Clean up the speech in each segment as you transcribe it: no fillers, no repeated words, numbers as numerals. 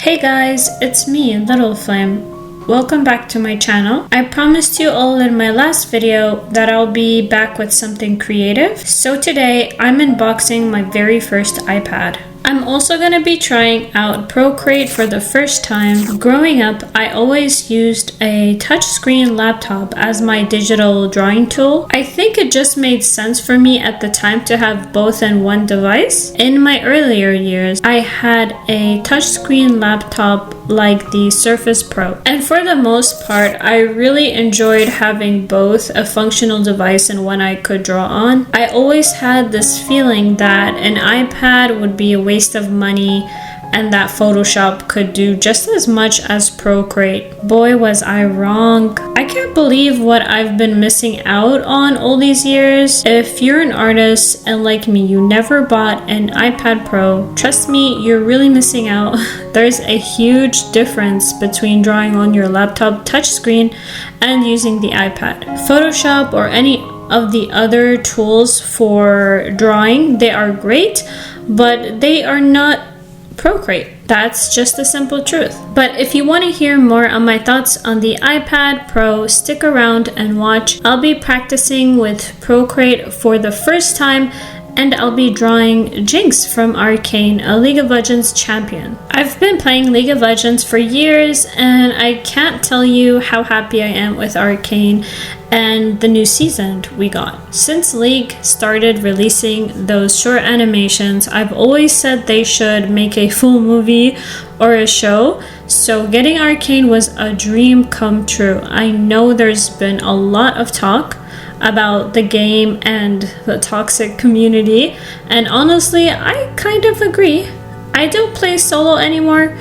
Hey guys, it's me, LittleFlame. Welcome back to my channel. I promised you all in my last video that I'll be back with something creative. So today I'm unboxing my very first iPad. I'm also going to be trying out Procreate for the first time. Growing up, I always used a touchscreen laptop as my digital drawing tool. I think it just made sense for me at the time to have both in one device. In my earlier years, I had a touchscreen laptop like the Surface Pro. And for the most part, I really enjoyed having both a functional device and one I could draw on. I always had this feeling that an iPad would be a waste of money and that Photoshop could do just as much as Procreate. Boy, was I wrong. I can't believe what I've been missing out on all these years. If you're an artist and like me, you never bought an iPad Pro, trust me, you're really missing out. There's a huge difference between drawing on your laptop touchscreen and using the iPad. Photoshop or any of the other tools for drawing, they are great, but they are not Procreate. That's just the simple truth. But if you want to hear more on my thoughts on the iPad Pro, stick around and watch. I'll be practicing with Procreate for the first time, and I'll be drawing Jinx from Arcane, a League of Legends champion. I've been playing League of Legends for years, and I can't tell you how happy I am with Arcane and the new season we got. Since League started releasing those short animations, I've always said they should make a full movie or a show, so getting Arcane was a dream come true. I know there's been a lot of talk about the game and the toxic community, and honestly, I kind of agree. I don't play solo anymore.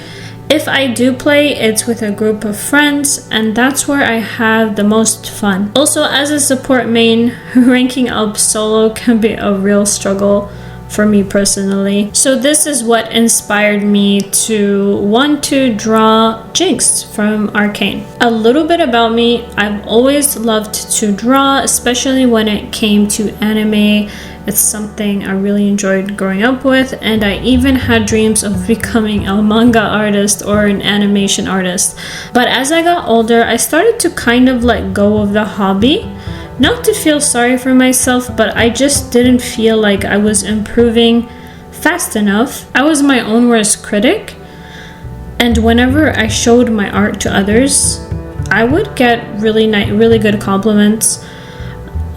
If I do play, it's with a group of friends, and that's where I have the most fun. Also, as a support main, ranking up solo can be a real struggle for me personally. So this is what inspired me to want to draw Jinx from Arcane. A little bit about me, I've always loved to draw, especially when it came to anime. It's something I really enjoyed growing up with, and I even had dreams of becoming a manga artist or an animation artist. But as I got older, I started to kind of let go of the hobby. Not to feel sorry for myself, but I just didn't feel like I was improving fast enough. I was my own worst critic, and whenever I showed my art to others, I would get really good compliments.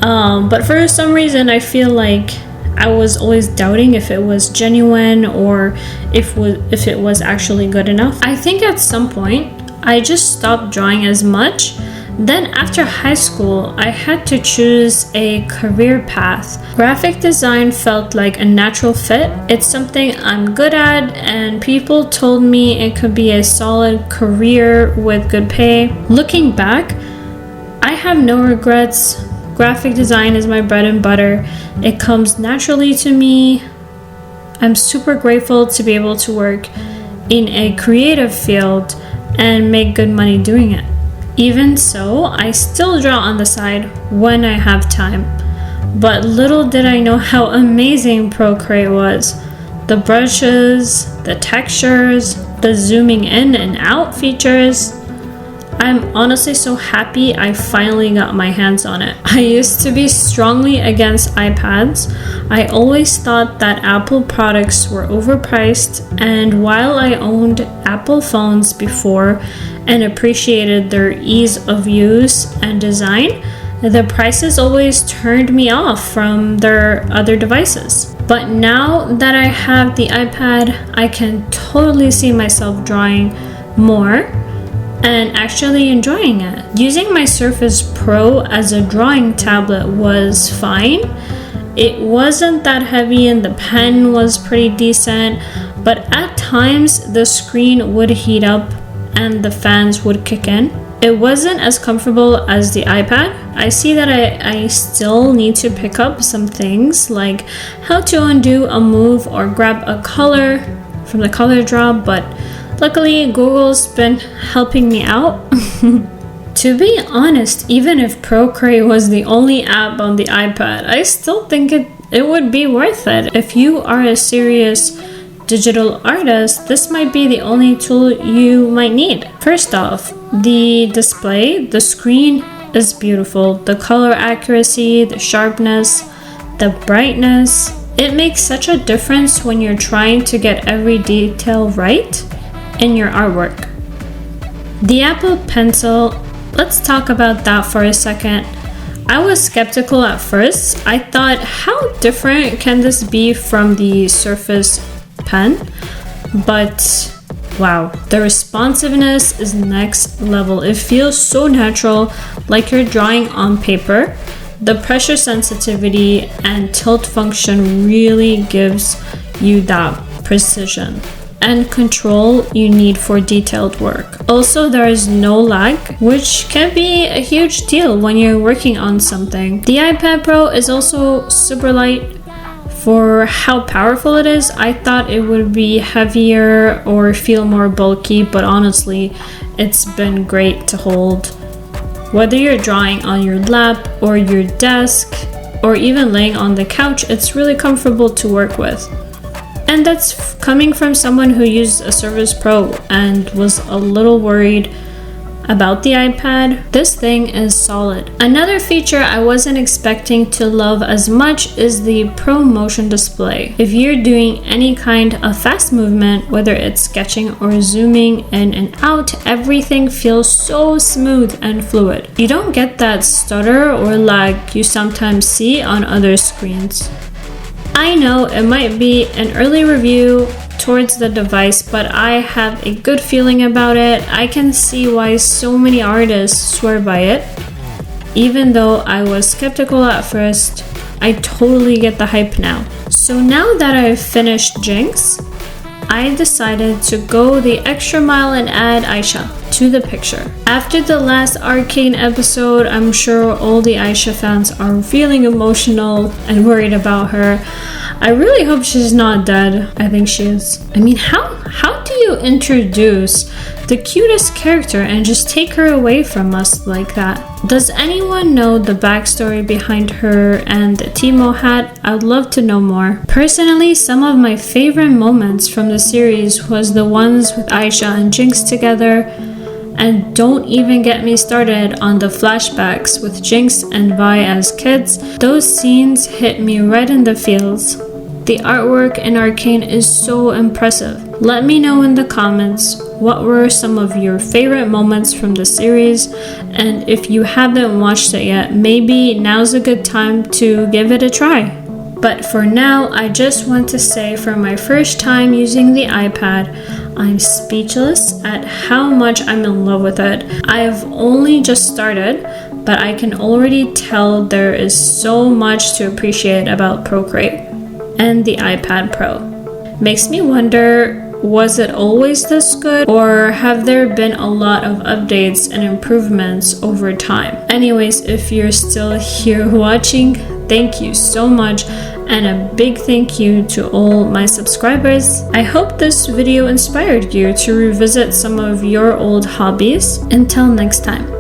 But for some reason, I feel like I was always doubting if it was genuine or if it was actually good enough. I think at some point, I just stopped drawing as much. Then after high school, I had to choose a career path. Graphic design felt like a natural fit. It's something I'm good at, and people told me it could be a solid career with good pay. Looking back, I have no regrets. Graphic design is my bread and butter. It comes naturally to me. I'm super grateful to be able to work in a creative field and make good money doing it. Even so, I still draw on the side when I have time. But little did I know how amazing Procreate was. The brushes, the textures, the zooming in and out features. I'm honestly so happy I finally got my hands on it. I used to be strongly against iPads. I always thought that Apple products were overpriced, and while I owned Apple phones before and appreciated their ease of use and design, the prices always turned me off from their other devices. But now that I have the iPad, I can totally see myself drawing more and actually enjoying it. Using my Surface Pro as a drawing tablet was fine. It wasn't that heavy and the pen was pretty decent, but at times the screen would heat up and the fans would kick in. It wasn't as comfortable as the iPad. I see that I still need to pick up some things like how to undo a move or grab a color from the color drop, but luckily, Google's been helping me out. To be honest, even if Procreate was the only app on the iPad, I still think it would be worth it. If you are a serious digital artist, this might be the only tool you might need. First off, the display, the screen is beautiful. The color accuracy, the sharpness, the brightness. It makes such a difference when you're trying to get every detail right in your artwork. The Apple Pencil, let's talk about that for a second. I was skeptical at first. I thought, how different can this be from the Surface Pen? But wow, the responsiveness is next level. It feels so natural, like you're drawing on paper. The pressure sensitivity and tilt function really gives you that precision and control you need for detailed work. Also, there is no lag, which can be a huge deal when you're working on something. The iPad Pro is also super light. For how powerful it is, I thought it would be heavier or feel more bulky, but honestly, it's been great to hold. Whether you're drawing on your lap or your desk, or even laying on the couch, it's really comfortable to work with. And that's coming from someone who used a Surface Pro and was a little worried about the iPad. This thing is solid. Another feature I wasn't expecting to love as much is the Pro Motion display. If you're doing any kind of fast movement, whether it's sketching or zooming in and out, everything feels so smooth and fluid. You don't get that stutter or lag you sometimes see on other screens. I know it might be an early review towards the device, but I have a good feeling about it. I can see why so many artists swear by it. Even though I was skeptical at first, I totally get the hype now. So now that I've finished Jinx, I decided to go the extra mile and add Isha to the picture. After the last Arcane episode, I'm sure all the Isha fans are feeling emotional and worried about her. I really hope she's not dead. I think she is. I mean, how do you introduce the cutest character and just take her away from us like that? Does anyone know the backstory behind her and the Timo hat? I'd love to know more. Personally, some of my favorite moments from the series was the ones with Isha and Jinx together. And don't even get me started on the flashbacks with Jinx and Vi as kids. Those scenes hit me right in the feels. The artwork in Arcane is so impressive. Let me know in the comments what were some of your favorite moments from the series, and if you haven't watched it yet, maybe now's a good time to give it a try. But for now, I just want to say for my first time using the iPad, I'm speechless at how much I'm in love with it. I've only just started, but I can already tell there is so much to appreciate about Procreate and the iPad Pro. Makes me wonder, was it always this good, or have there been a lot of updates and improvements over time? Anyways, if you're still here watching, thank you so much, and a big thank you to all my subscribers. I hope this video inspired you to revisit some of your old hobbies. Until next time.